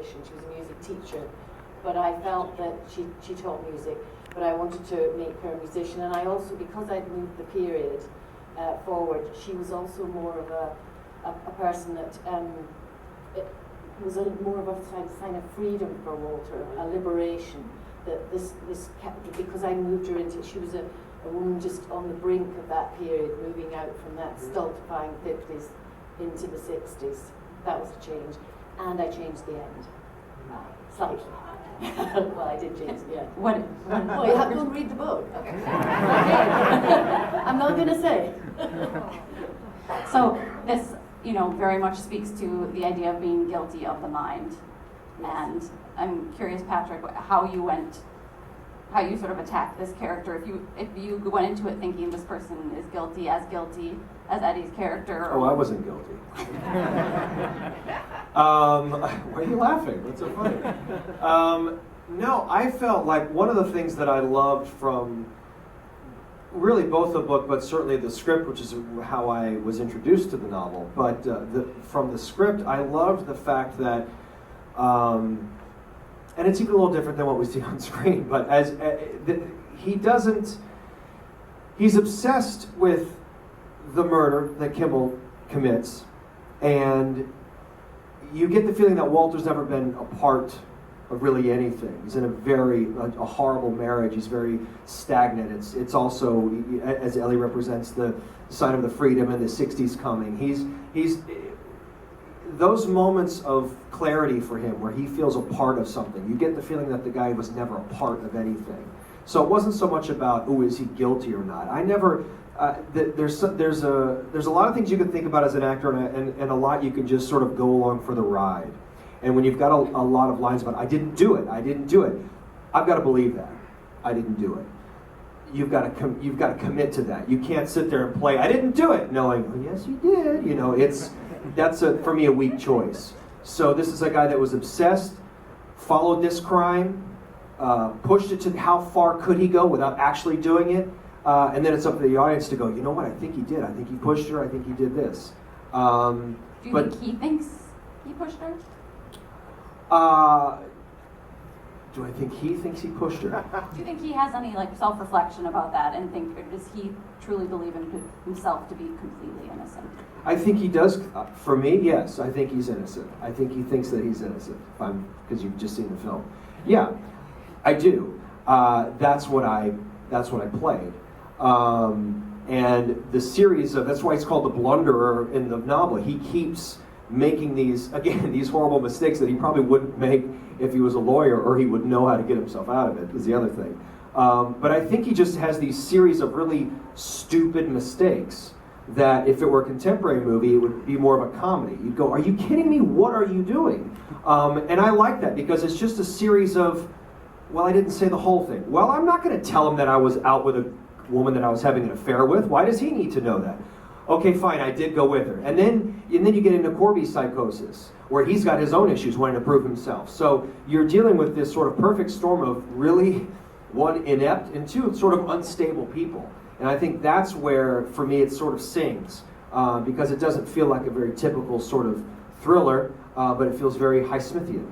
musician. She was a music teacher, but I felt that she taught music, but I wanted to make her a musician. And I also, because I'd moved the period forward, she was also more of a person that it was more of a sign of freedom for Walter, a liberation. That this because I moved her into, she was a woman just on the brink of that period, moving out from that stultifying 50s into the 60s. That was a change. And I changed the end. Slightly. Well, I did change the end. Well, you have to go and read the book. Okay. I'm not going to say. So this, very much speaks to the idea of being guilty of the mind. Yes. And I'm curious, Patrick, how you sort of attacked this character. If you went into it thinking this person is guilty as Eddie's character. Oh, I wasn't guilty. Why are you laughing? What's so funny? No, I felt like one of the things that I loved from really both the book, but certainly the script, which is how I was introduced to the novel, but from the script, I loved the fact that, and it's even a little different than what we see on screen, but he's obsessed with the murder that Kimmel commits, and you get the feeling that Walter's never been a part of really anything. He's in a horrible marriage. He's very stagnant. It's also, as Ellie represents, the sign of the freedom and the 60s coming. He's those moments of clarity for him where he feels a part of something. You get the feeling that the guy was never a part of anything. So it wasn't so much about, is he guilty or not. I never. There's a lot of things you can think about as an actor, and a lot you can just sort of go along for the ride. And when you've got a lot of lines about I didn't do it, I've got to believe that I didn't do it. You've got to commit to that. You can't sit there and play I didn't do it, knowing yes you did. That's for me a weak choice. So this is a guy that was obsessed, followed this crime, pushed it to how far could he go without actually doing it. And then it's up to the audience to go, you know what, I think he did. I think he pushed her. I think he did this. Do you think he thinks he pushed her? Do I think he thinks he pushed her? Do you think he has any self-reflection about that and or does he truly believe in himself to be completely innocent? I think he does. For me, yes. I think he's innocent. I think he thinks that he's innocent. Because you've just seen the film. Yeah, I do. That's what I played. And the series that's why it's called The Blunderer in the novel. He keeps making these horrible mistakes that he probably wouldn't make if he was a lawyer, or he would know how to get himself out of it, is the other thing. But I think he just has these series of really stupid mistakes that if it were a contemporary movie, it would be more of a comedy. You'd go, are you kidding me? What are you doing? And I like that because it's just a series of, well, I didn't say the whole thing. Well, I'm not going to tell him that I was out with a woman that I was having an affair with. Why does he need to know that? Okay, fine, I did go with her. And then you get into Corby's psychosis, where he's got his own issues wanting to prove himself. So you're dealing with this sort of perfect storm of really, one, inept, and two, sort of unstable people. And I think that's where, for me, it sort of sings, because it doesn't feel like a very typical sort of thriller, but it feels very Highsmithian.